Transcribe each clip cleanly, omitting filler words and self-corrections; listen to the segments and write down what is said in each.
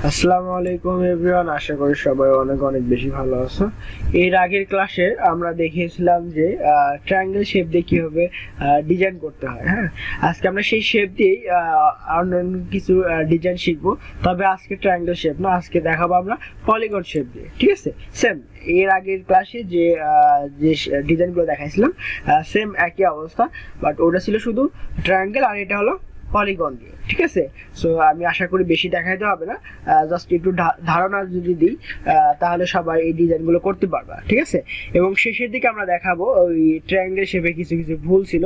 আসসালামু আলাইকুম এভরিওয়ান, আশা করি সবাই অনেক অনেক বেশি ভালো আছো। এর আগের ক্লাসে আমরা দেখিয়েছিলাম যে ট্রায়াঙ্গেল শেপ দিয়ে কিভাবে ডিজাইন করতে হয়। হ্যাঁ, আজকে আমরা সেই শেপ দিয়ে অন্যান্য কিছু ডিজাইন শিখবো। তবে আজকে ট্রায়াঙ্গেল শেপ না, আজকে দেখাবো আমরা পলিগন শেপ দিয়ে। ঠিক আছে, সেম এর আগের ক্লাসে যে ডিজাইনগুলো দেখাইছিলাম সেম একই অবস্থা, বাট ওটা ছিল শুধু ট্রায়াঙ্গেল আর এটা হলো পলিগন দিয়ে। ঠিক আছে, সো আমি আশা করি বেশি দেখাইতে হবে না, জাস্ট একটু ধারণা যদি দিই তাহলে সবাই এই ডিজাইনগুলো করতে পারবা। ঠিক আছে, এবং শেষের দিকে আমরা দেখাবো ওই ট্রায়াঙ্গেল শেপে কিছু কিছু ভুল ছিল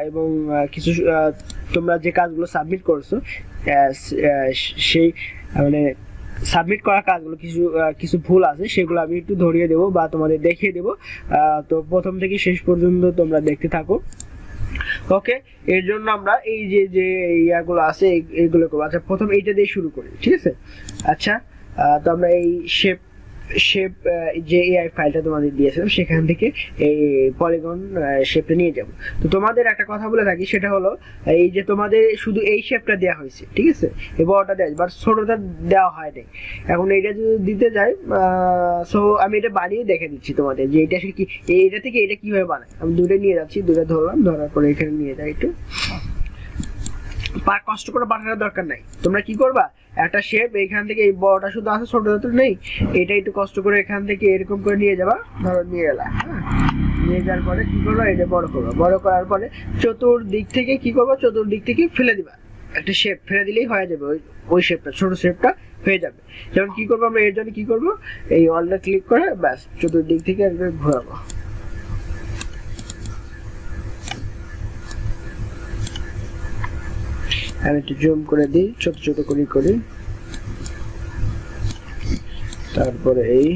এবং কিছু তোমরা যে কাজগুলো সাবমিট করছো সেই মানে সাবমিট করা কাজগুলো কিছু কিছু ভুল আছে, সেগুলো আমি একটু ধরিয়ে দেবো বা তোমাদের দেখিয়ে দেবো। তো প্রথম থেকে শেষ পর্যন্ত তোমরা দেখতে থাকো। ওকে, এর জন্য আমরা এই যে যে ইয়াগুলো আছে এইগুলো করবো। আচ্ছা, প্রথম এইটা দিয়ে শুরু করি। ঠিক আছে, আচ্ছা তো আমরা এই শেপ শেপ যে এআই ফাইলটা তোমাদের দিয়েছিলাম সেখান থেকে এই পলিগন শেপটা নিয়ে যাব। তো তোমাদের একটা কথা বলে থাকি, সেটা হলো এই যে তোমাদের শুধু এই শেপটা দেওয়া হয়েছে, ঠিক আছে, এই বড়টা দেওয়া বাট ছোটটা দেওয়া হয়নি। এখন এইটা যদি দিতে যাই, সো আমি এটা বানিয়ে দেখে দিচ্ছি তোমাদের যে এটা কি, এইটা থেকে এটা কিভাবে বানায়। আমি দুটো নিয়ে যাচ্ছি, দুটো ধরলাম, ধরার পরে এখানে নিয়ে যাই। একটু কষ্ট করে বানানোর দরকার নাই। তোমরা কি করবা, একটা শেপ এখান থেকে, এই বড়টা শুধু আছে, ছোটটা তো নেই, এটা একটু কষ্ট করে এখান থেকে এরকম করে নিয়ে যাবা। ধরো নিয়ে গেলা, নিয়ে যাওয়ার পরে কি করবো, এটা বড় করবো। বড় করার পরে চতুর্দিক থেকে কি করবো, চতুর্দিক থেকে ফেলে দিবা। একটা শেপ ফেলে দিলেই হয়ে যাবে, ওই শেপটা, ছোট শেপটা হয়ে যাবে। যেমন কি করবো আমরা এর জন্য কি করবো, এই অলটা ক্লিক করে ব্যাস চতুর্দিক থেকে একবার ঘোরাবো। আমি একটু জুম করে দিই, ছোট ছোট করে করি। তারপরে এই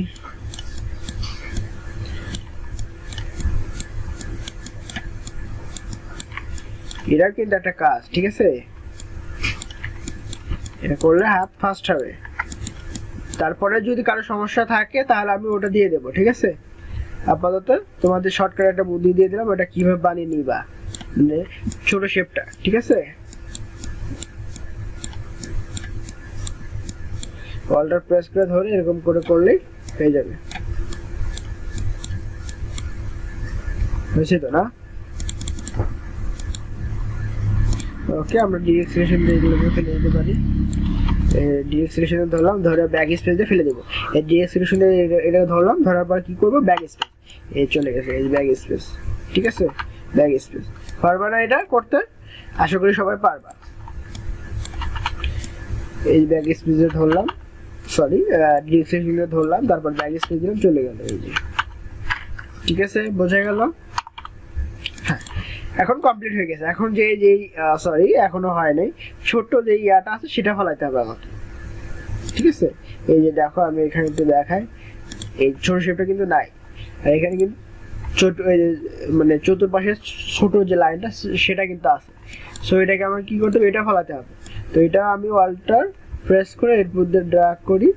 এটা কিন্তু একটা কাজ, ঠিক আছে, এটা করলে হাত ফাস্ট হবে। তারপরে যদি কারো সমস্যা থাকে তাহলে আমি ওটা দিয়ে দেবো। ঠিক আছে, আপাতত তোমাদের শর্টকাট একটা বুদ্ধি দিয়ে দিলাম, ওটা কিভাবে বানিয়ে নিবা মানে ছোট শেপটা। ঠিক আছে, অল্টার প্রেস করে ধরে এরকম করে করলেই হয়ে যাবে। হয়েছে তো না? ওকে, আমরা ডিএক্সিলেশন দিয়ে এগুলো ফেলে দিতে পারি। ডিএক্সিলেশনে ধরলাম, ধরে ব্যাক স্পেস দিয়ে ফেলে দেবো। এই ডিএক্সিলেশনে এটা ধরলাম, ধরার পর কি করবো, ব্যাক স্পেস, এই চলে গেছে এই ব্যাক স্পেস। ঠিক আছে, ব্যাক স্পেস পারবা না এটা করতে? আশা করি সবাই পারবা। এই ব্যাক স্পেসে ধরলাম, সরি ডিএক্সিলেশনে ধরলাম, তারপর ব্যাক স্পেস দিলাম, চলে গেল এই যে। ঠিক আছে, বোঝা গেল? হ্যাঁ, এখন কমপ্লিট হয়ে গেছে। এখন যে যেই সরি এখনো হয় নাই, ছোট যে ইয়াটা আছে সেটা ফলাইতে হবে আমাকে। ঠিক আছে, এই যে দেখো আমি এখানে একটু দেখাই, এই ছোট শেপটা কিন্তু নাই, আর এখানে কিন্তু ছোট মানে চতুর্পাশে ছোট যে লাইনটা সেটা কিন্তু আছে। সো এটাকে আমার কি করতে হবে, এটা ফলাতে হবে। তো এটা আমি অল্টার প্রেস করে এর মধ্যে ড্র্যাগ করি,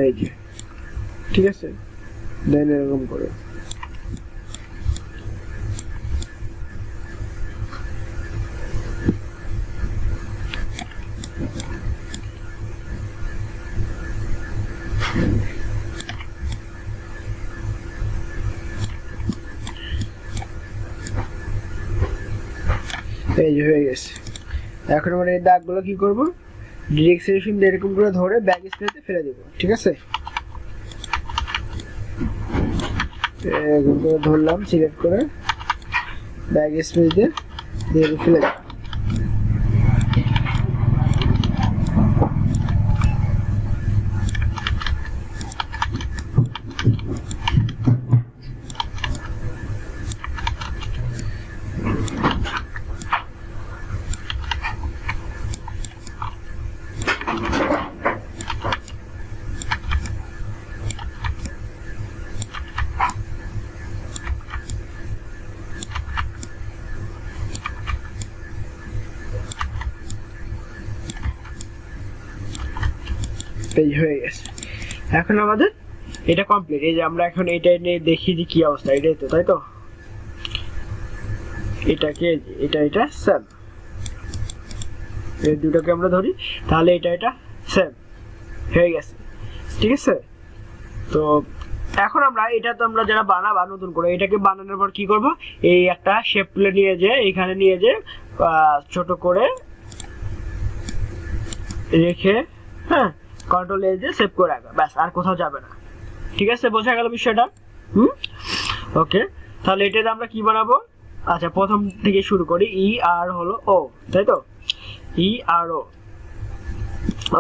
এই যে। ঠিক আছে, দেন এরকম করে এই যে হয়ে গেছে। এখন আমরা এই দাগগুলো কি করব, ডিরেকশন দিয়ে এরকম করে ধরে ব্যাক স্পেসে ফেলে দেব। ঠিক আছে, এরকম করে ধরলাম, সিলেক্ট করে ব্যাক স্পেস দিয়ে ফেলে দেব। পেজ হয়ে গেছে। এখন আমাদের এটা কমপ্লিট। এই যে আমরা এখন এটা নিয়ে দেখি যে কি অবস্থা, এটাই তো, তাই তো? এটাকে এটা সেম এই দুটোকে আমরা ধরি, তাহলে এটা সেম হয়ে গেছে। ঠিক আছে, তো এখন আমরা এটা তো আমরা যারা বানাবা নতুন করে, এটাকে বানানোর পর কি করব, এই একটা শেপ প্লে নিয়ে যে এখানে নিয়ে যে ছোট করে রেখে, হ্যাঁ, কন্ট্রোল এ দিয়ে সেভ করে রাখবা, ব্যাস, আর কোথাও যাবে না। ঠিক আছে, বোঝা গেল বিষয়টা? ওকে, তাহলে এটাতে আমরা কি বানাবো? আচ্ছা, প্রথম থেকে শুরু করি। ই আর হলো ও, তাই তো? ই আর ও।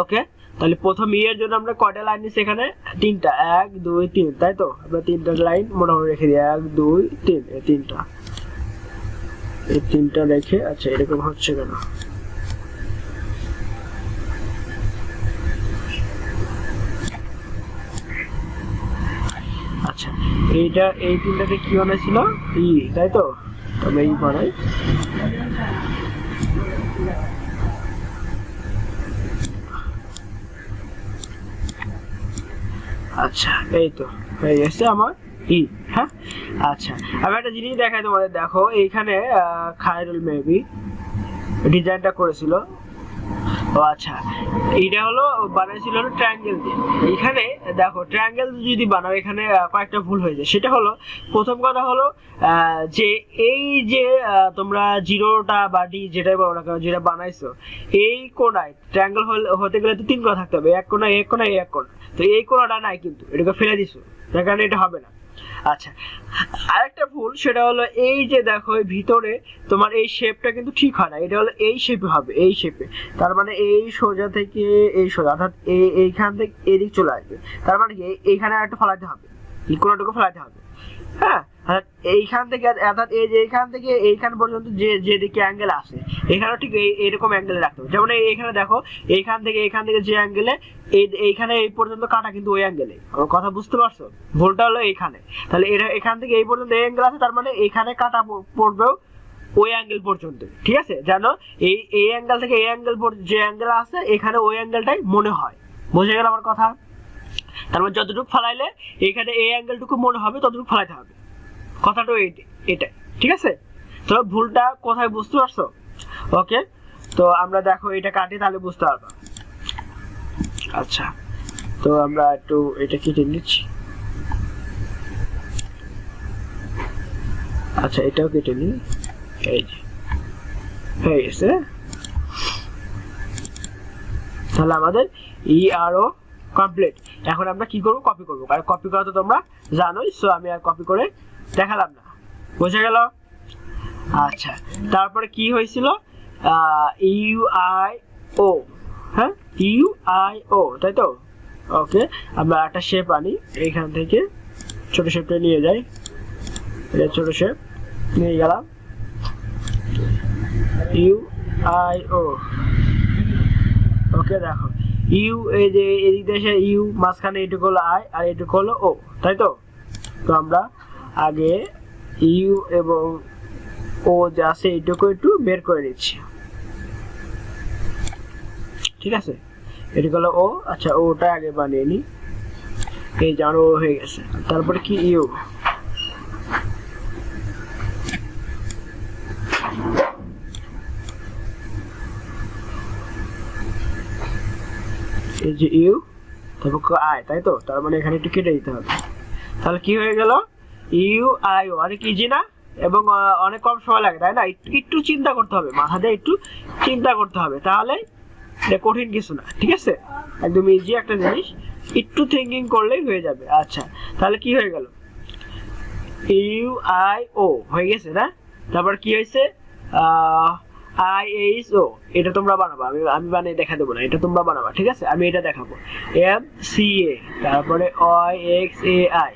ওকে, তাহলে প্রথম ই এর জন্য আমরা কয়টা লাইন নিচ্ছি এখানে? 3টা, 1 2 3, তাই তো? আমরা 3টা লাইন মোটামুটি রেখে দিই, 1 2 3, এই 3টা, এই 3টা রেখে। আচ্ছা, এরকম হচ্ছে কেন? আচ্ছা, এইটা এই 3টাতে কি বানাইছিল? ই, তাই তো? তবে ই বানাই। আচ্ছা, এই তো হয়ে গেছে আমার ই। হ্যাঁ, আচ্ছা, আমি একটা জিনিস দেখাই তোমাদের। দেখো এইখানে খায়রুল মেবি ডিজাইনটা করেছিল। ও আচ্ছা, এইটা হলো বানাইছিল হলো ট্রায়াঙ্গেল দিয়ে। এইখানে দেখো ট্রায়াঙ্গেল যদি বানাও, এখানে কয়েকটা ভুল হয়ে যায়। সেটা হলো, প্রথম কথা হলো যে এই যে তোমরা জিরোটা বা ডি যেটাই বলো না কেন, যেটা বানাইছো, এই কোণায় ট্রায়াঙ্গেল হতে গেলে তো 3 কোণা থাকতে হবে, এক কোণা, এক কোণা, এক কোণা। তো এই কোণাটা নাই, কিন্তু এটাকে ফেলে দিছো, যার কারণে এটা হবে না। আচ্ছা, আরেকটা ভুল, সেটা হলো এই যে দেখো ভিতরে তোমার এই শেপটা কিন্তু ঠিক হয় না। এটা হলো এই শেপে হবে, এই শেপে। তার মানে এই সোজা থেকে এই সোজা, অর্থাৎ এইখান থেকে এদিক চলে আসবে। তার মানে কি এইখানে একটা ফলাইতে হবে, কোনটুকু ফলাইতে হবে। হ্যাঁ, এইখান থেকে, অর্থাৎ এই যে এইখান থেকে এইখান পর্যন্ত যেদিকে অ্যাঙ্গেল আসে, এখানেও ঠিক এইরকম অ্যাঙ্গেলে রাখতে হবে। যেমন এইখানে দেখো, এইখান থেকে যে অ্যাঙ্গেলে, এইখানে এই পর্যন্ত কাটা কিন্তু ওই অ্যাঙ্গেলে। আমার কথা বুঝতে পারছো? ভুলটা হলো এইখানে। তাহলে এখান থেকে এই পর্যন্ত এই অ্যাঙ্গেল আছে, তার মানে এইখানে কাটা পড়বেও ওই অ্যাঙ্গেল পর্যন্ত। ঠিক আছে, জানো এই অ্যাঙ্গেল থেকে এই অ্যাঙ্গেল যে অ্যাঙ্গেল আছে, এখানে ওই অ্যাঙ্গেলটাই মনে হয়। বুঝে গেল আমার কথা? তার মানে যতটুকু ফালাইলে এখানে এই অ্যাঙ্গেলটুকু মনে হবে, ততটুকু ফালাইতে হবে। কথাটা এটা। ঠিক আছে, তো ভুলটা কোথায় বুঝতে পারছো? ওকে, তো আমরা দেখো এটা কাটি, তাহলে বুঝতে পারবা। আচ্ছা, তো আমরা একটু এটা কেটে নিচ্ছি। আচ্ছা, এটাও কেটে নিই। এই যে হয়ে গেছে। তাহলে আমাদের ই আর ও কমপ্লিট। এখন আমরা কি করব? কপি করব। আর কপি করা তো তোমরা জানোই, সো আমি আর কপি করে দেখালাম না। বুঝে গেল? আচ্ছা, তারপরে কি হয়েছিল? ইউ আই ও, হ্যাঁ, ইউ আই ও, তাই তো? ওকে, আমরা একটা শেপ আনি, এইখান থেকে ছোট শেপটা নিয়ে যাই। এটা ছোট শেপ নিয়ে গেলাম, ইউ আই ও। ওকে, দেখো ইউ, এই যে এদিক দেশে ইউ, মাঝখানে এটুকু হলো আই আর এটুকু হলো ও, তাই তো? তো আমরা আগে ইউ এবং ও যা আছে এইটুকু একটু বের করে নিচ্ছি। ঠিক আছে, এটুকু হলো ও। আচ্ছা, ওটা আগে বানিয়ে নি। এই যে ও হয়ে গেছে। তারপরে কি ইউ, এই যে ইউ, তারপর আই, তাই তো? তার মানে এখানে একটু কেটে দিতে হবে। তাহলে কি হয়ে গেল? U I O. অনেক ইজি না? এবং অনেক কম সময় লাগে, তাই না? একটু চিন্তা করতে হবে, মাথা দিয়ে একটু চিন্তা করতে হবে, তাহলে এটা কঠিন কিছু না। ঠিক আছে, একদম ইজি একটা জিনিস, একটু থিঙ্কিং করলেই হয়ে যাবে। আচ্ছা, তাহলে কি হয়ে গেল? ইউ আই ও হয়ে গেছে না? তারপর কি হয়েছে? I H O. এটা তোমরা বানাবা, আমি বানিয়ে দেখা দেবো না, এটা তোমরা বানাবা। ঠিক আছে, আমি এটা দেখাবো। এম সি এ, তারপরে আই এক্স এ আই।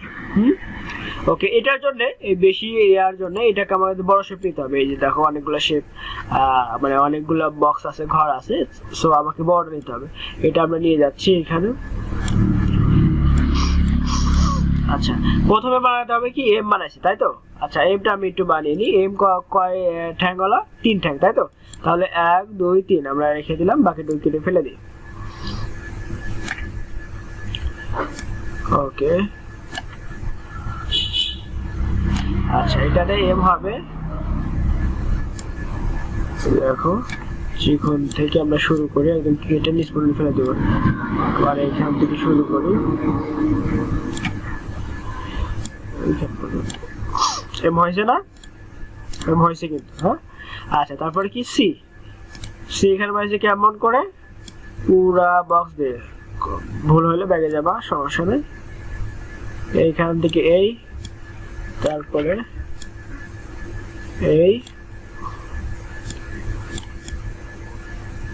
ওকে, এটার জন্য এই বেশি এরিয়ার জন্য এটাকে আমাদের বড় শেপ নিতে হবে। এই যে দেখো অনেকগুলো শেপ, মানে অনেকগুলো বক্স আছে, ঘর আছে, সো আমাকে বড় নিতে হবে। এটা আমরা নিয়ে যাচ্ছি এখানে। আচ্ছা, প্রথমে বানাতে হবে কি? এম বানাইছি, তাই তো? আচ্ছা, এমটা আমি একটু বানিয়ে নিই। এম কয় ঠ্যাং হলো? 3 ঠ্যাং, তাই তো? তাহলে 1 2 3 আমরা রেখে দিলাম, বাকি 2 কেটে ফেলে দিই। ওকে, আচ্ছা, এটাতে এম হবে, দেখো ত্রিকোণ থেকে আমরা শুরু করি, একদম কেটে নিচ পর্যন্ত ফেলে দেবো। আর এখান থেকে শুরু করি এম হয়েছে না? এম হয়েছে কিন্তু, হ্যাঁ। আচ্ছা, তারপরে কি সি, সি এখানে হয়েছে কেমন করে, পুরা বক্স দিয়ে, ভুল হলে ব্যাগে যাবা, সমস্যা নেই। এইখান থেকে এই, তারপরে এই,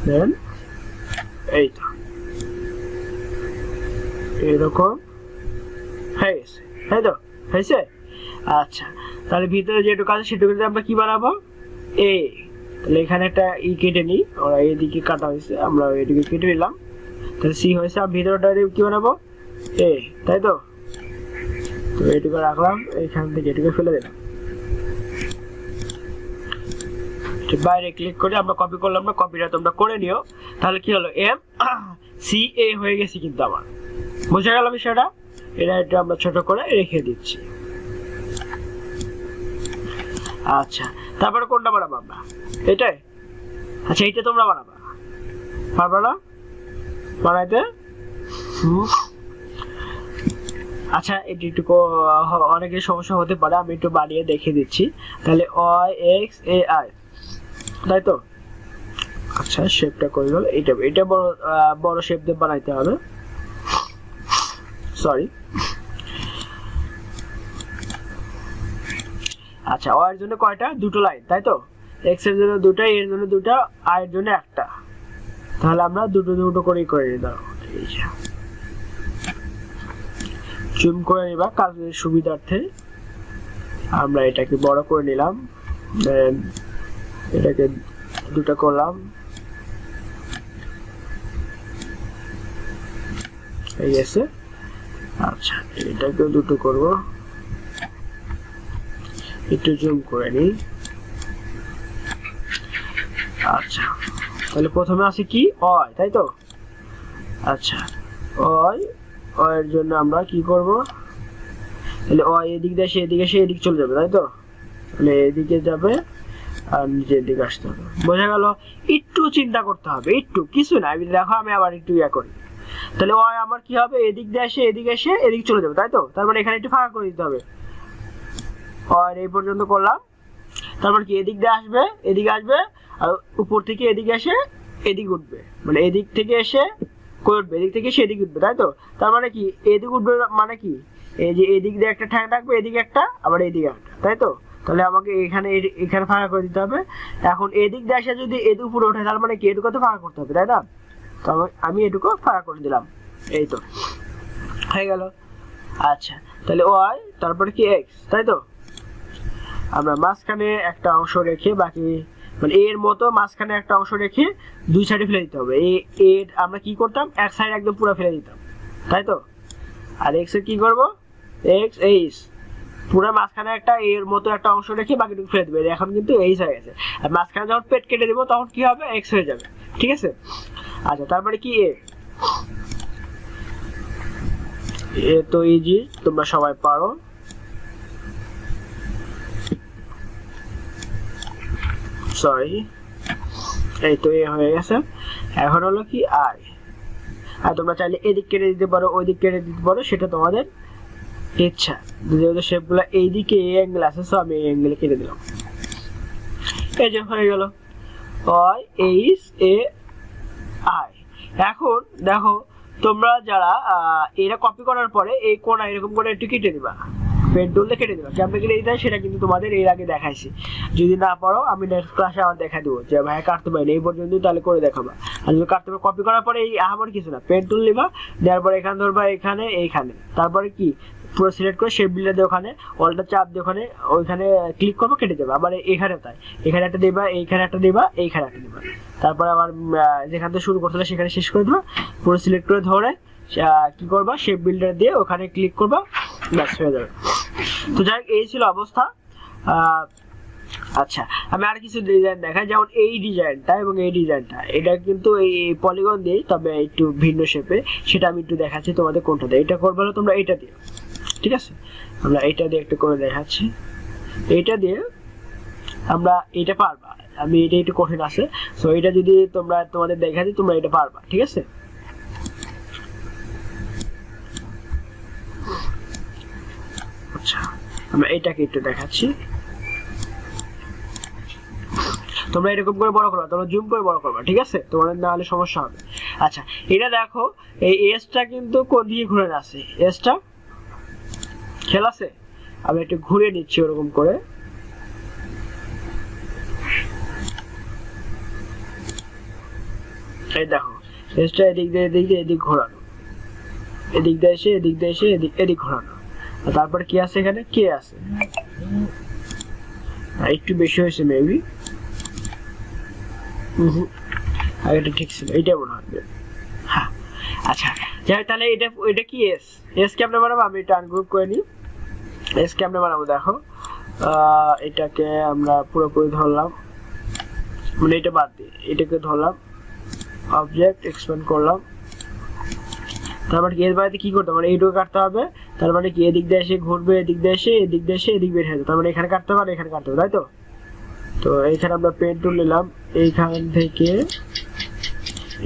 দেন এই, তো এরকম হয়ে গেছে, তাই তো? হয়েছে। আচ্ছা, তাহলে ভিতরে যেটুকু আছে সেটুকুতে আমরা কি বানাবো, এ। তাহলে এখানে একটা ই কেটে নিই, ওরা এদিকে কাটা হয়েছে, আমরা এদিকে কেটে নিলাম, তাহলে সি হয়েছে। আর ভিতরটা কি বানাবো, এ, তাই তো? তো এটুকু রাখলাম, এখান থেকে এটুকু ফেলে দিলাম, বাইরে ক্লিক করে আমরা কপি করলাম না, কপিটা তোমরা করে নিও। তাহলে কি হলো, এম সি এ হয়ে গেছে কিন্তু আমার, বোঝা গেল বিষয়টা? এটা একটু আমরা ছোট করে রেখে দিচ্ছি। আচ্ছা, তারপরে কোনটা বানাবো আমরা, এটাই? আচ্ছা, এইটা তোমরা বানাবা, পারবা না বানাইতে? আচ্ছা, এটি একটু অনেকের সমস্যা হতে পারে, আমি একটু বানিয়ে দেখে দিচ্ছি। তাহলে OXAI, তাই তো? আচ্ছা, শেপটা করে গেল, এটা বড় শেপ দিয়ে বানাইতে হবে, সরি। আচ্ছা, ও এর জন্য কয়টা, দুটো লাইন, তাই তো? এক্স এর জন্য দুটো, এর জন্য দুটো, আর এর জন্য একটা। তাহলে আমরা দুটো দুটো করেই করে নিলাম, জুম করে নিবা কাজের সুবিধার্থে। আমরা এটাকে বড় করে নিলাম, দেন এটাকে দুটো করলাম, এই গেছে। আচ্ছা, এটাকে দুটো করব, একটু জুম করে নিই। আচ্ছা, তাহলে প্রথমে আছে কি, অয়, তাই তো? আচ্ছা, অয়, এর জন্য আমরা কি করব, তাহলে অয় এদিক দিয়ে সে এদিকে, সে এদিক চলে যাবে, তাই তো? তাহলে এদিকে যাবে আর নিচের দিকে আসতে হবে, বোঝা গেল? একটু চিন্তা করতে হবে, একটু, কিছু না। দেখো, আমি আবার একটু ইয়া করি। তাহলে অয় আমার কি হবে, এদিক দিয়ে এসে এদিকে এসে এদিক চলে যাবে, তাই তো? তারপর এখানে একটু ফাঁকা করে দিতে হবে, অয় এই পর্যন্ত করলাম। তারপর কি, এদিক দিয়ে আসবে, এদিকে আসবে, আর উপর থেকে এদিকে এসে এদিক উঠবে, মানে এদিক থেকে এসে কই উঠবে, এদিক থেকে সেদিক উঠবে, তাই তো? তার মানে কি, এদিক উঠবে মানে কি, এই যে এদিক দিয়ে একটা ঠ্যাং থাকবে, এদিকে একটা, আবার এদিকে একটা, তাই তো? তাহলে আমাকে এখানে এখানে ফাঁকা করে দিতে হবে। এখন এদিক দিয়ে এসে যদি এদিক উপরে ওঠে, তার মানে কি, এটুকু তো ফাঁকা করতে হবে, তাই না? তো আমি এটুকু ফাঁকা করে দিলাম, এই তো হয়ে গেল। আচ্ছা, তাহলে ওয়াই, তারপরে কি এক্স, তাই তো? আমরা মাঝখানে একটা অংশ রেখে, বাকি মানে এর মতো মাঝখানে একটা অংশ রেখে দুই সাইডে ফেলে দিতে হবে। এর আমরা কি করতাম, এক সাইড একদম পুরো ফেলে দিতাম, তাই তো? আর এক্স এর কি করব, এক্স এইচ, পুরো মাঝখানে একটা এর মতো একটা অংশ রেখে বাকিটুকু ফেলে দেবে। এখন কিন্তু এইচ হয়ে গেছে, আর মাঝখানে যখন পেট কেটে দিব তখন কি হবে, এক্স হয়ে যাবে, ঠিক আছে? আচ্ছা, তারপরে কি, এ তো ইজি, তোমরা সবাই পারো। সরি, এই তো এ হয়ে গেছে। এখন হলো কি, আই। আর তোমরা চাইলে এদিক কেটে দিতে পারো, ওই দিক কেটে দিতে পারো, সেটা তোমাদের ইচ্ছা। যেহেতু শেপগুলো এইদিকে এই অ্যাঙ্গেল আছে, সো আমি এই অ্যাঙ্গেলে কেটে দিলাম, এই যে হয়ে গেল ওয়াই এইচ এ আই। এখন দেখো, তোমরা যারা এটা কপি করার পরে এই কোণা এরকম করে একটু কেটে দিবা, পেন টুল দিয়ে কেটে দিবা। কেমন কেটে দিতে হয় সেটা কিন্তু তোমাদের এর আগে দেখাইছি, যদি না পারো আমি নেক্সট ক্লাসে আবার দেখা দেবো যে ভাই কাটতে পারি এই পর্যন্ত, তাহলে করে দেখাবা। আর যদি কাটতে পারো, কপি করার পরে এই আমার কিছু না, পেন টুল নিবা, দেওয়ার পরে এখানে ধরবা, এখানে এইখানে, তারপরে কি পুরো সিলেক্ট করে শেপ বিল্ডার দিয়ে ওখানে অলটা চাপ দিয়ে ওখানে ওইখানে ক্লিক করবো, কেটে যাবে। আবার এখানে তাই, এখানে একটা দিবা, এইখানে একটা দিবা, এইখানে একটা দিবা, তারপরে আবার যেখান থেকে শুরু করতে সেখানে শেষ করে দিবা। পুরো সিলেক্ট করে ধরে কি করবা, শেপ বিল্ডার দিয়ে ওখানে ক্লিক করবা, ব্যাস হয়ে যাবে। তো যাই হোক, এই ছিল অবস্থা। আচ্ছা, আমি আর কিছু ডিজাইন দেখাই, যেমন এই ডিজাইনটা এবং এই ডিজাইনটা, এটা কিন্তু এই পলিগন দিয়ে, তবে একটু ভিন্ন শেপে, সেটা আমি একটু দেখাচ্ছি তোমাদের কোনটা দিয়ে। এটা করবে তোমরা এটা দিয়ে, ঠিক আছে? আমরা এটা দিয়ে একটু করে দেখাচ্ছি। এটা দিয়ে আমরা এটা পারবা, আমি এটা একটু কঠিন আছে, সো এটা যদি তোমাদের দেখা দিই তোমরা এটা পারবা, ঠিক আছে। আচ্ছা আমরা এটাকে একটু দেখাচ্ছি, তোমরা এরকম করে বড় করবা, তোমরা জুম করে বড় করবা, ঠিক আছে, তোমাদের না হলে সমস্যা হবে। আচ্ছা এটা দেখো এই এসটা কিন্তু কোন দিকে ঘুরে আছে, এসটা খেয়াল আছে, আমি একটু ঘুরে নিচ্ছি ওরকম করে, এই দেখো এসটা এদিক দিয়ে এদিক ঘোরানো, এদিক দিয়ে এসে এদিক দিয়ে এসে এদিক ঘোরানো, আর তারপর কি আছে এখানে, কে আছে, একটু বেশি হয়েছে মেবি, এটা ঠিক ছিল, এইটা মনে হবে। হ্যাঁ আচ্ছা যাই, তাহলে এটা কি এস কে আমরা বানাবো, আমি এটা আনগ্রুপ করে নিই, এস কে আমরা বানাবো। দেখো এটাকে আমরা পুরোপুরি ধরলাম, মানে এটা বাদ দিই, এটাকে ধরলাম, অবজেক্ট এক্সপ্যান্ড করলাম, তারপর এর বাইরে কি করতে মানে এইটুকু কাটতে হবে, তার মানে কি এদিক দিয়ে এসে ঘুরবে, এদিক দিয়ে এসে এদিক দিয়ে এসে এদিক বের হয়ে যাবে, তার মানে এখানে কাটতে হবে এখানে কাটতে হবে, তাই তো। তো এইখানে আমরা পেন টুল নিলাম, এইখান থেকে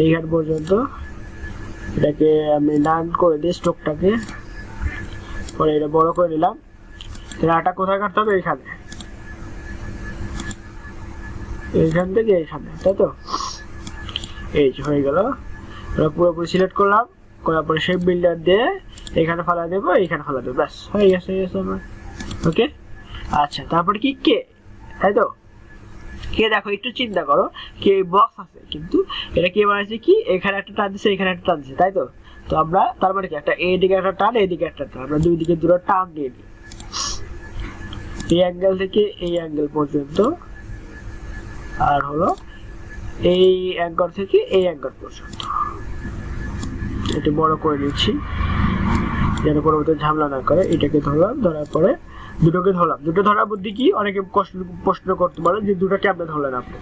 এইখান পর্যন্ত এটাকে আমি ডান করে দিই স্ট্রোকটাকে, পরে এটা বড় করে নিলাম, এটা কোথায় কাটতে হবে, এইখানে, এইখান থেকে এইখানে, তাই তো। এই যে হয়ে গেল, আমরা পুরোপুরি সিলেক্ট করলাম, করার পরে শেপ বিল্ডার দিয়ে এখানে ফালা দেবো, এইখানে ফালা দেবো, ব্যাস হয়ে গেছে আমার। ওকে আচ্ছা তারপরে কি কে, তাই তো। কে দেখো একটু চিন্তা করো, কে বক্স আছে কিন্তু এটা কে বানাইছে কি, এখানে একটা টান দিছে এখানে একটা টান দিছে, তাই তো। তো আমরা তার মানে কি একটা এইদিকে একটা টান এইদিকে একটা টান, আমরা দুই দিকে দুটো টান দিয়ে দিই, এই অ্যাঙ্গেল থেকে এই অ্যাঙ্গেল পর্যন্ত, আর হলো এই অ্যাঙ্গল থেকে এই অ্যাঙ্গল পর্যন্ত। এটা বড় করে নিচ্ছি যেন পরবর্তী ঝামেলা না করে। এটাকে ধরলাম, ধরার পরে দুটোকে ধরলাম, দুটো ধরার বুদ্ধি কি, অনেকে প্রশ্ন করতে পারে যে দুটো কেমনে ধরলেন আপনি।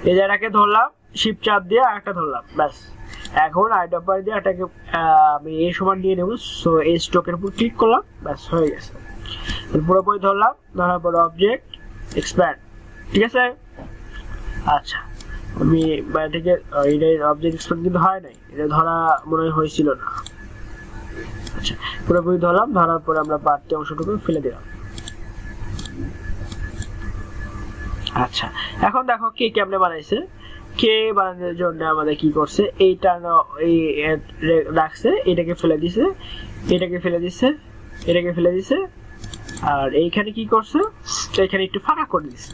এই জায়গাটাকে ধরলাম, শিপ চাপ দিয়ে আরেকটা ধরলাম, ব্যাস। এখন আইডম্পার দিয়ে এটাকে আমি এই সমান নিয়ে নেবো, সো এই স্ট্রোকের উপর ক্লিক করলাম, ব্যাস হয়ে গেছে। পুরোপুরি ধরলাম, ধরার পর অবজেক্ট এক্সপ্যান্ড, ঠিক আছে। আচ্ছা আমি বাইরে থেকে এটা অবজেক্ট এক্সপ্যান্ড কিন্তু হয় নাই, এটা ধরা মনে হয়েছিল না। আচ্ছা পুরোপুরি ধরলাম, ধরার পরে আমরা বাড়তি অংশটুকু ফেলে দিলাম। আচ্ছা এখন দেখো কে কেমনে বানাইছে, কে বানানোর জন্য আমাদের কি করছে, এইটা এই রাখছে, এটাকে ফেলে দিছে, এটাকে ফেলে দিছে, এটাকে ফেলে দিছে, আর এইখানে কি করছে, এখানে একটু ফাঁকা করে দিছে।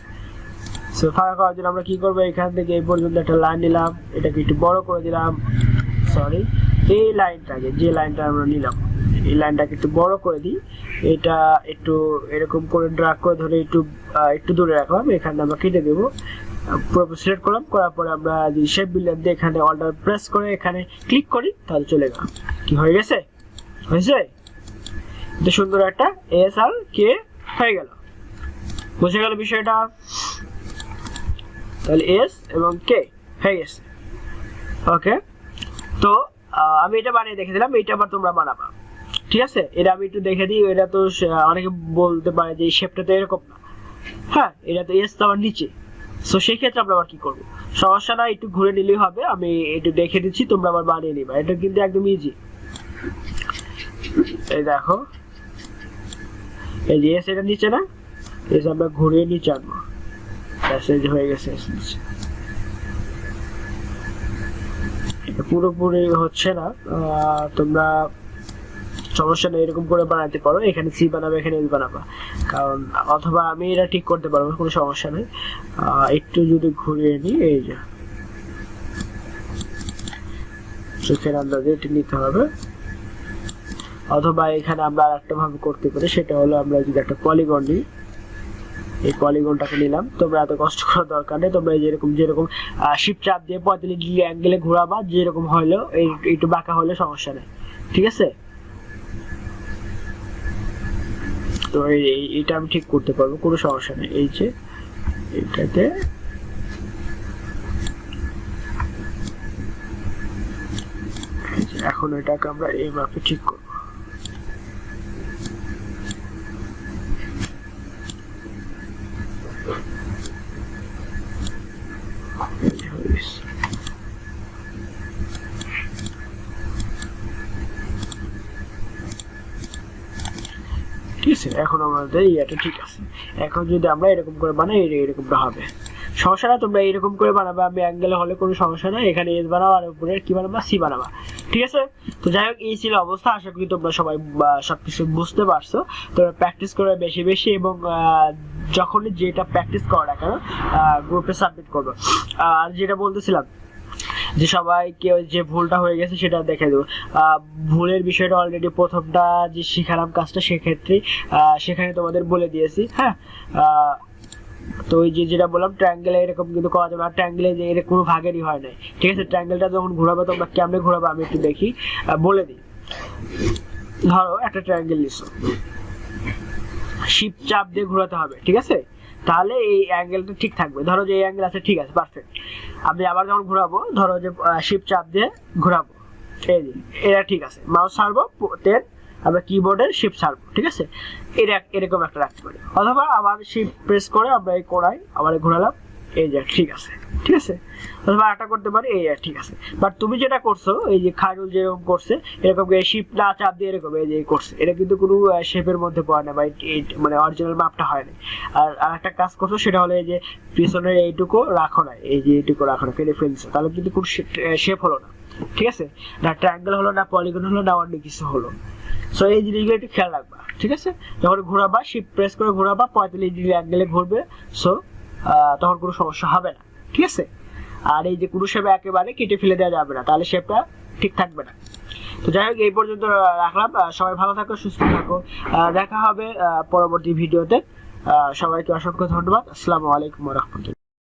সো ফাঁকা করার জন্য আমরা কি করবো, এখান থেকে এই পর্যন্ত একটা লাইন নিলাম, এটাকে একটু বড় করে দিলাম, সরি এই লাইনটাকে, যে লাইনটা আমরা নিলাম এই লাইনটাকে একটু বড় করে দিই, এটা একটু এরকম করে ড্র্যাগ করে ধরে একটু দূরে রাখলাম, এখানে আমরা কেটে দেবো, পুরো সিলেক্ট করলাম, করার পরে আমরা যদি শেপ বিল্ডার দিয়ে এখানে অল্টার প্রেস করে এখানে ক্লিক করি তাহলে চলে গেল। কি হয়ে গেছে, হয়েছে, এটা সুন্দর একটা এস আর কে হয়ে গেল, বুঝে গেল বিষয়টা। তাহলে এস এবং কে হয়ে গেছে। ওকে তো আমি এটা বানিয়ে দেখে দিলাম, এটা আবার তোমরা বানাবা, ঠিক আছে। এটা আমি একটু দেখে দিই, এটা তো অনেকে বলতে পারে যে এই শেপটা তো এরকম না, হ্যাঁ এটা তো এস তো আমার নিচে, সো সেই ক্ষেত্রে আমরা আবার কি করবো, সমস্যা না, একটু ঘুরে নিলেই হবে, আমি একটু দেখে দিচ্ছি, তোমরা আবার বানিয়ে নিবা, এটা কিন্তু একদম ইজি। এই দেখো এই যে এস এটা নিচে না, এস আমরা ঘুরিয়ে নিচে আনবো, মেসেজ হয়ে গেছে। এটা পুরোপুরি হচ্ছে না, তোমরা সমস্যা নেই, এরকম করে বানাতে পারো, এখানে সি বানাবে এখানে এস বানাবা, কারণ অথবা আমি এটা ঠিক করতে পারবো, কোনো সমস্যা নেই। একটু যদি ঘুরিয়ে নিই, এই যে চোখের আন্দাজে এটি নিতে হবে, অথবা এখানে আমরা আরেকটা ভাবে করতে পারি, সেটা হলো আমরা যদি একটা পলিগন নিই, এই পলিগনটাকে নিলাম, তোমরা এত কষ্ট করার দরকার নেই, তোমরা যেরকম শিপ চাপ দিয়ে 45 ডিগ্রি অ্যাঙ্গেলে ঘোরাবা, যেরকম হলো একটু বাঁকা হলে সমস্যা নেই, ঠিক আছে। তো এইটা আমি ঠিক করতে পারবো, কোনো সমস্যা নেই। এই যে এটাতে এখন এটাকে আমরা এই মাপে ঠিক করবো। আছে, এখন আমাদের এটা ঠিক আছে। এখন যদি আমরা এরকম করে বানাই এরকমটা হবে, সমস্যা না। তোমরা এরকম করে বানাবে, আমি অ্যাঙ্গেলে হলে কোনো সমস্যা নাই। এখানে এস বানাবো আর উপরে কি বানাবা, সি বানাবা, ঠিক আছে। তো যাই হোক, এই ছিল অবস্থা। আশা করি তোমরা সবাই সবকিছু বুঝতে পারছো। তোমরা প্র্যাকটিস করে বেশি বেশি, এবং যখনই যেটা প্র্যাকটিস করো না কেন গ্রুপে সাবমিট করবো। আর যেটা বলতেছিলাম যে সবাইকে যে ভুলটা হয়ে গেছে সেটা দেখে দেবো। ভুলের বিষয়টা অলরেডি প্রথমটা যে শিখালাম কাজটা, সেক্ষেত্রে সেখানে তোমাদের বলে দিয়েছি। হ্যাঁ, তো ওই যেটা বললাম ট্রায়াঙ্গেলে এরকম কিন্তু করা যাবে না, ট্রায়াঙ্গেলে যে এর কোনো ভাগেরই হয় নাই, ঠিক আছে। ট্রায়াঙ্গেলটা যখন ঘোরাবে তোমরা কেমনে ঘোরাবে আমি একটু দেখি, বলে দিই। ধরো একটা ট্রায়াঙ্গেল নিছো, শিপ চাপ দিয়ে ঘোরাতে হবে, ঠিক আছে, তাহলে এই অ্যাঙ্গেলটা ঠিক থাকবে। ধরো যে এই অ্যাঙ্গেল আছে, ঠিক আছে, পারফেক্ট। আমি আবার যখন ঘোরাবো, ধরো যে শিপ চাপ দিয়ে ঘোরাবো, এই যে এটা ঠিক আছে, মাউস ছাড়বো, দেন আমরা কিবোর্ডের শিফট ছাড়বো, ঠিক আছে। এরকম একটা রাখতে পারি, অথবা আবার শিফট প্রেস করে আমরা এই কোণায় আবার ঘোরালাম, এই যে ঠিক আছে, ঠিক আছে। অথবা একটা করতে পারি, এই ঠিক আছে। বাট তুমি যেটা করছো, এই যে খায়রুল যেরকম করছে, এরকম শিফট না চাপ দিয়ে এরকম এই যে করছে, এটা কিন্তু কোনো শেপের মধ্যে পড়ে না, বা মানে অরিজিনাল মাপটা হয় না। আর একটা কাজ করছো, সেটা হলো এই যে পিছনের এইটুকু রাখো না, এই যে এইটুকু রাখো না, ফেলে ফেলছো, তাহলে কিন্তু কোনো শেপ হলো না, ঠিক আছে। না ট্রায়াঙ্গেল হলো, না পলিগন হলো, না অন্য কিছু হলো। সো এই জিনিসগুলো একটু খেয়াল রাখবা, ঠিক আছে। যখন ঘোরাবা, শিফট প্রেস করে ঘোরাবা, 45 ডিগ্রি অ্যাঙ্গেলে ঘুরবে, সো তখন কোনো সমস্যা হবে না, ঠিক আছে। আর এই যে কোনো শেপে একেবারে কেটে ফেলে দেওয়া যাবে না, তাহলে শেপটা ঠিক থাকবে না। তো যাই হোক, এই পর্যন্ত রাখলাম। সবাই ভালো থাকো, সুস্থ থাকো, দেখা হবে পরবর্তী ভিডিওতে। সবাইকে অসংখ্য ধন্যবাদ। আসসালামু আলাইকুম ওয়া রাহমাতুল্লাহ।